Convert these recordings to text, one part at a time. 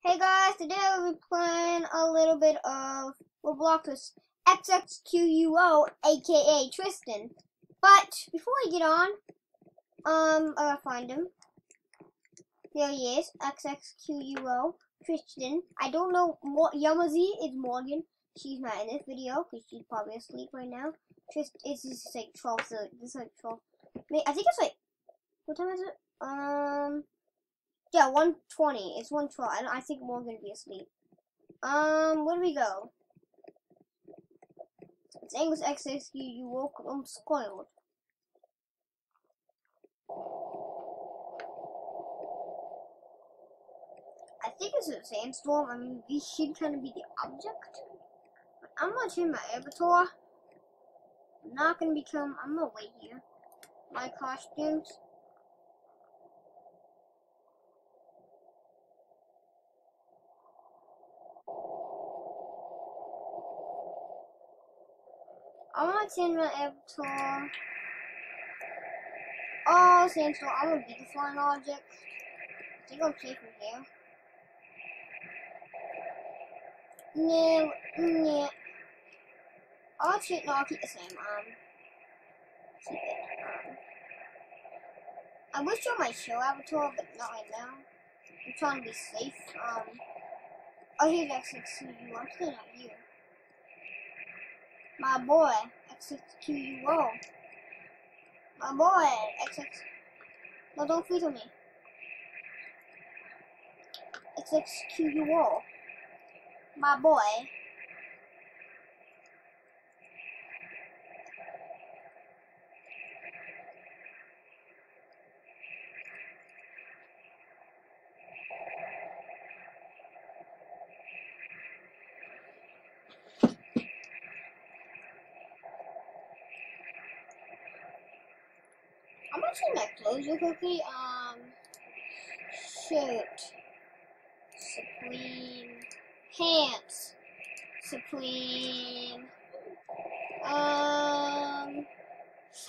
Hey guys, today we'll be playing a little bit of Roblox with XXQUO, aka Tristan. But before we get on, I gotta find him. There he is, XXQUO, Tristan. I don't know what Yamazi is Morgan. She's not in this video because she's probably asleep right now. Tristan, it's just like 12, so this is like 12. I think it's like, what time is it? Yeah, 1:20. It's 1:12. I think we're gonna be asleep. Where do we go? It's English access. You woke up. I'm spoiled. I think it's a sandstorm. I mean, we should kind of be the object. But I'm gonna change my avatar. I'm not gonna become. I'm gonna wait here. My costumes. I'm gonna change my avatar. Oh, sandstorm. I'm gonna be the flying object. I think I'm safe from here. No. I'll keep the same. Keep it. I wish I might show avatar, but not right now. I'm trying to be safe. Oh, here's XXQUO. I'm still not here. My boy, XXQUO. My boy, XX. No, don't freeze on me. XXQUO. My boy. I'm gonna change my clothes real quickly. Shirt. Supreme. Pants. Supreme.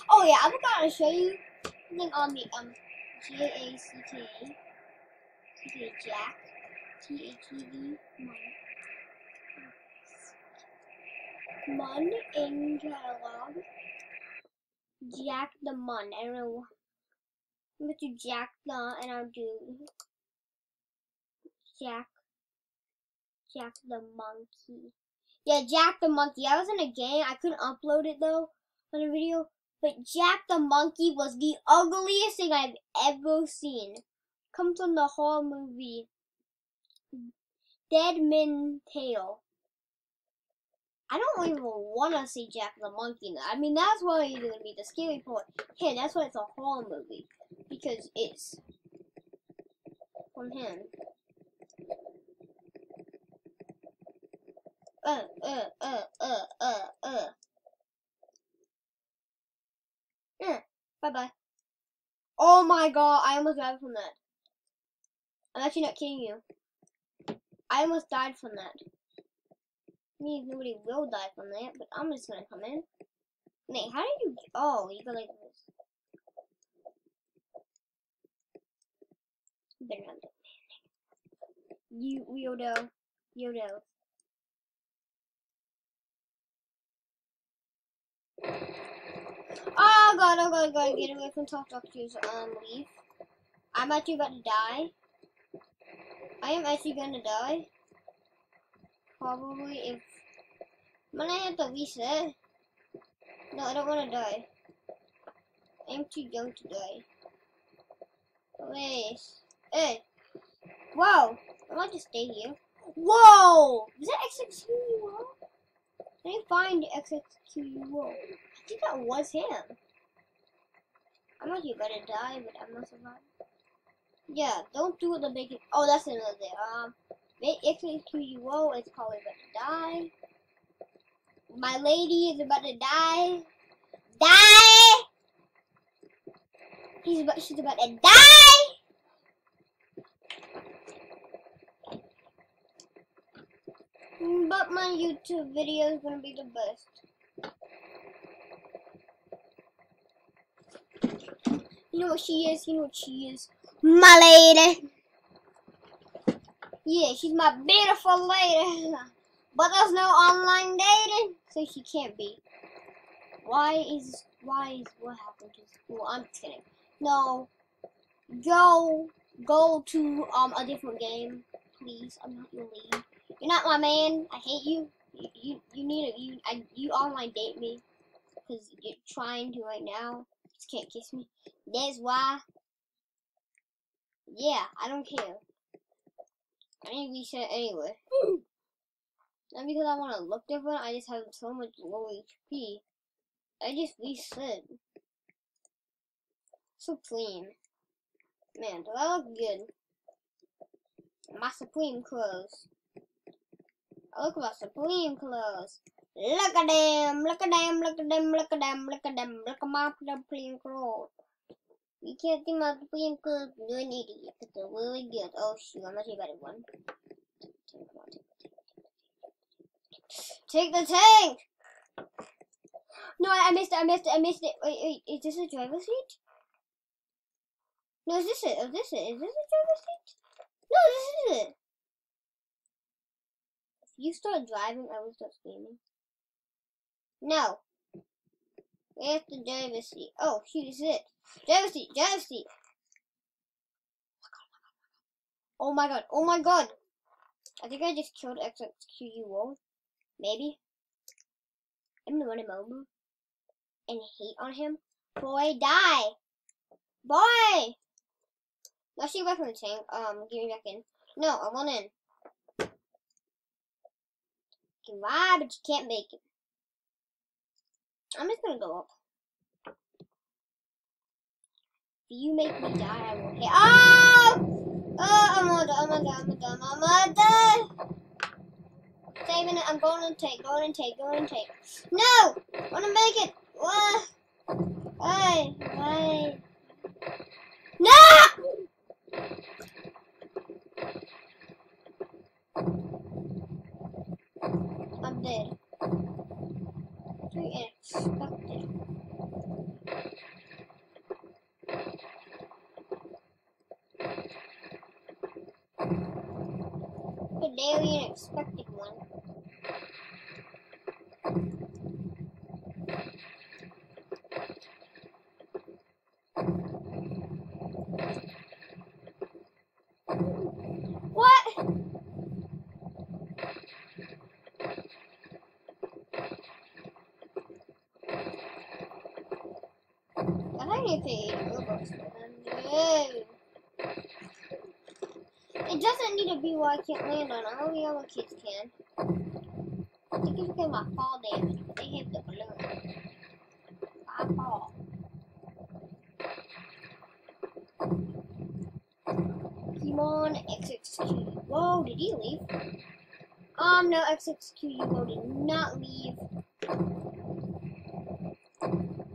Oh yeah, I forgot to show you something on the JACK. Jack. TATD. Mun in catalog. Jack the Mun. I don't know. I'm going to Jack the and I'll do Jack the Monkey. Yeah, Jack the Monkey. I was in a game. I couldn't upload it though on a video. But Jack the Monkey was the ugliest thing I've ever seen. Comes from the horror movie Dead Man Tale. I don't even want to see Jack the Monkey now. I mean, that's why it's going to be the scary part. Yeah, that's why it's a horror movie. Because it's from him. Bye-bye. Oh my god, I almost died from that. I'm actually not kidding you. I almost died from that. Means nobody will die from that, but I'm just gonna come in. Nate, how did you? Oh, you go like this. You better not do it. You weirdo. Oh god, get away from Talk Doctors. Leave. I'm actually about to die. I am actually gonna die. Probably if. I'm gonna have to reset. No, I don't wanna die. I'm too young to die. Wait. Hey. Whoa. I might just stay here. Whoa! Is that XXQUO? I didn't find XXQUO. I think that was him. I'm actually about to die, but I'm not surviving. Yeah, don't do the bacon. Oh, that's another thing. XXQUO is probably about to die. My lady is about to die. Die! She's about to die! But my YouTube video is gonna be the best. You know what she is? My lady. Yeah, she's my beautiful lady. But there's no online dating, so she can't be. Why is what happened to school? I'm just kidding. No, go to a different game, please. I'm not your lead. You're not my man. I hate you. You need you online date me because you're trying to right now. You just can't kiss me. That's why. Yeah, I don't care. I need to reset anyway. Not because I want to look different. I just have so much low HP. I just reset. Supreme. Man, do I look good? My Supreme clothes. Look at my Supreme clothes. Look at them, look at them, look at them, look at them, look at them, look at my Supreme clothes. You can't see my Supreme clothes, you're an idiot, because they're really good. Oh shoot, I'm not a better one. Take the tank! No, I missed it. Wait, is this a driver's seat? No, is this it? Is this a driver's seat? No, this is it. If you start driving, I will start screaming. No. Where's the driver's seat? Oh, shoot, this is it. Driver's seat, driver's seat. Oh my god, oh my god. I think I just killed XXQUO. Maybe. I'm gonna run him over and hate on him. Boy, die. Boy! Let's see back from the tank. Get me back in. No, I want in. You can ride, but you can't make it. I'm just gonna go up. If you make me die, I will hit. Oh! Oh, I'm gonna die. Saving it. I'm going to take. No! I wanna make it. What? Why? No! I'm dead. Too unexpected. A very unexpected one. What? I need to pay 80 Robux for them. No. It doesn't need to be what I can't land on. All the other kids can. I think it's because my fall damage, but they hit the balloon. I fall. Pokemon XXQ. Whoa, did he leave? No, XXQUO did not leave.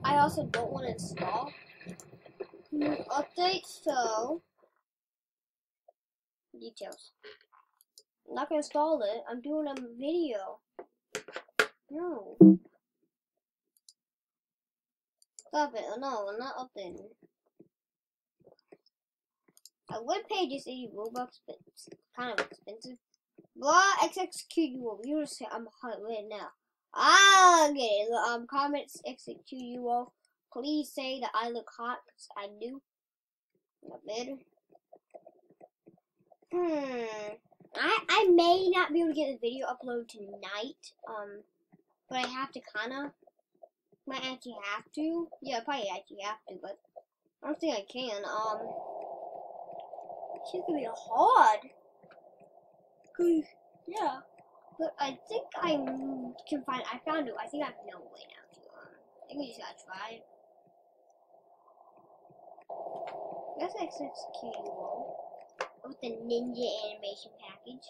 I also don't want to install new updates, so details. I'm not gonna install it. I'm doing a video. No. Stop it. No, I'm not updating. I would pay just 80 Robux, but it's kind of expensive. Blah XXQUO. You just say I'm hot right now. I'll get it. Comments XXQUO. Please say that I look hot, because I do. Not better. I may not be able to get the video uploaded tonight. But I have to might actually have to. Yeah, probably actually have to, but I don't think I can. It's gonna be hard. Yeah. But I think I found it. I think I know a way now to, I think we just gotta try it. That's XXQUO with the ninja animation package.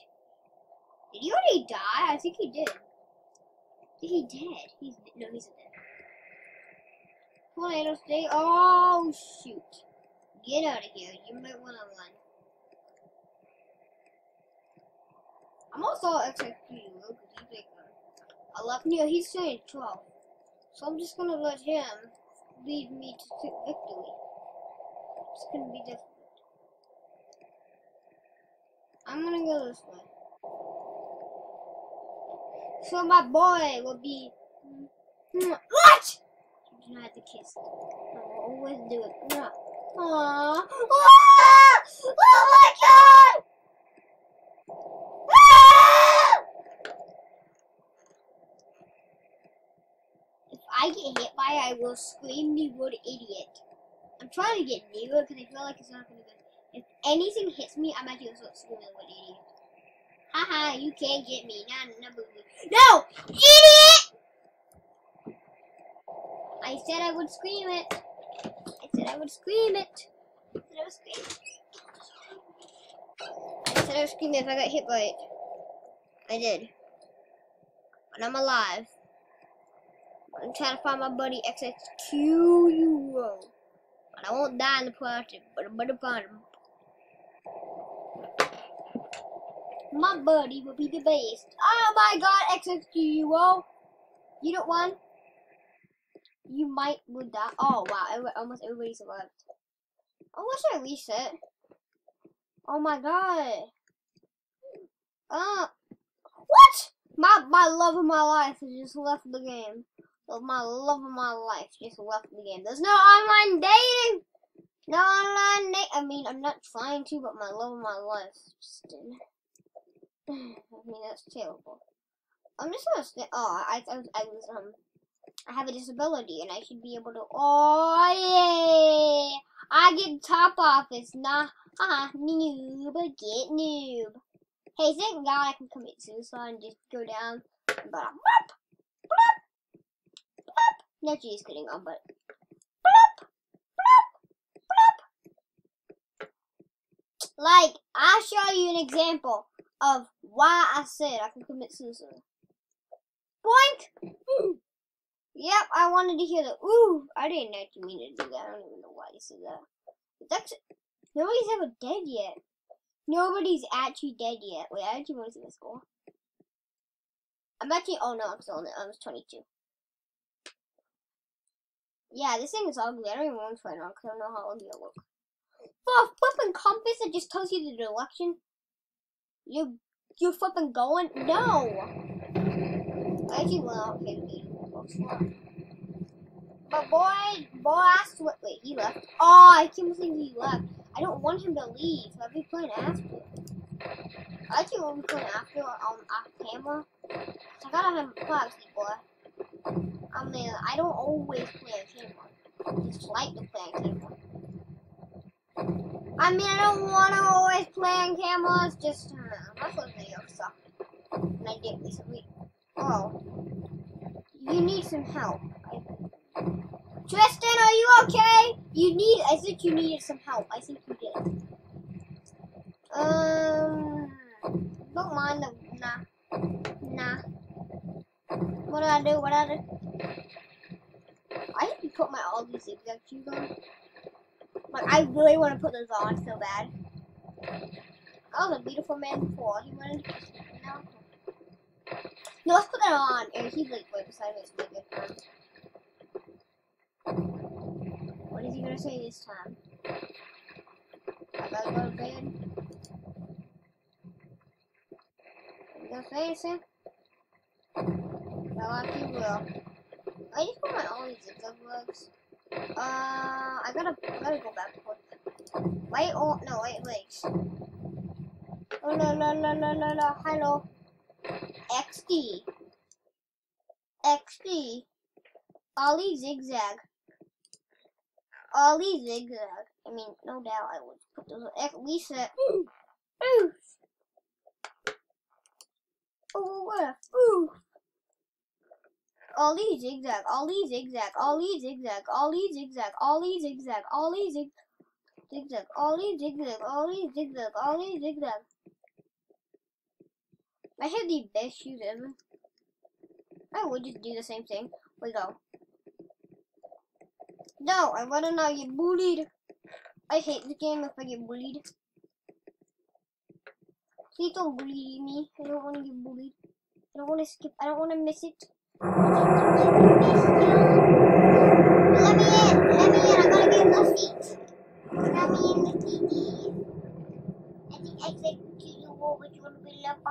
Did he already die? I think he did. He dead. He's not dead. Tornado stay. Oh shoot! Get out of here. You might wanna run. I'm also XXQUO because he's like 11. Yeah, he's saying 12. So I'm just gonna let him lead me to victory. It's gonna be difficult. I'm gonna go this way. So my boy will be. What? You do not have to kiss. I will always do it. No. Aww. Ah! Oh my god! Ah! If I get hit by it, I will scream the word idiot. I'm trying to get near because I feel like it's not gonna go. If anything hits me, I'm actually gonna start screaming the word idiot. Haha, you can't get me. No! Idiot! I said I would scream it. I said I would scream it. I said I would scream it. I said I would scream it if I got hit by it. I did. And I'm alive. I'm trying to find my buddy XXQUO. And I won't die in the process, but I'm gonna find him. My buddy will be the best. Oh my god, XXQUO. You don't want? You might would die. Oh wow, almost everybody survived. Oh, what should I reset? Oh my god. What? My love of my life has just left the game. My love of my life just left the game. There's no online dating. No online dating. I mean, I'm not trying to, but my love of my life just did. I mean, that's terrible. I'm just gonna stay. Oh, I have a disability and I should be able to. Oh yeah, I get top office. Nah, noob, get noob. Hey, thank God I can commit suicide and just go down. But blop, blop, blop. No, she's kidding on, but blop, blop, blop. Like, I'll show you an example of why I said I can commit suicide. Boink! Yep, I wanted to hear the ooh. I didn't actually mean to do that. I don't even know why you said that. That's nobody's ever dead yet. Nobody's actually dead yet. Wait, I actually want to see the score. I'm actually. Oh no, I'm still on it. I was 22. Yeah, this thing is ugly. I don't even want to try it on because I don't know how ugly it looks. For a flipping compass that just tells you the direction. You're flipping going? No. I actually went out here to be. But boy, I swear. Wait, he left. Oh, I can't believe he left. I don't want him to leave. I'll be playing after. I actually will be playing after off camera. I gotta have privacy, boy. I mean, I don't always play on camera. I just like to play on camera. I mean, I don't want to always play on camera. It's just my first video sucked, and I did recently. Oh. You need some help. Tristan, are you okay? I think you needed some help. I think you did. Don't mind the, nah. What do I do? I need to put my all these zigzag shoes on. Like, I really want to put those on so bad. I was a beautiful man before. He wanted to kiss me now. No, let's put that on. And he's like right beside me. It's really good for him. What is he gonna say this time? I gotta go to bed. You gonna say anything? Well, I will. I just put my own zigzag legs. I gotta go back and forth. Wait, oh no, wait, legs. Oh no, hello. XD. Ollie zigzag. I mean, no doubt I would put those at least at. Ooh. Oh, what? Ooh. Ollie zigzag. Zigzag. I have the best shoes ever. I would just do the same thing. We go. No, I wanna not get bullied. I hate the game if I get bullied. Please don't bully me. I don't want to get bullied. I don't want to skip. I don't want to miss it. Let me in. I gotta get in the seat. Let me in the TV. I think I said to you. XXQO, would you want to be left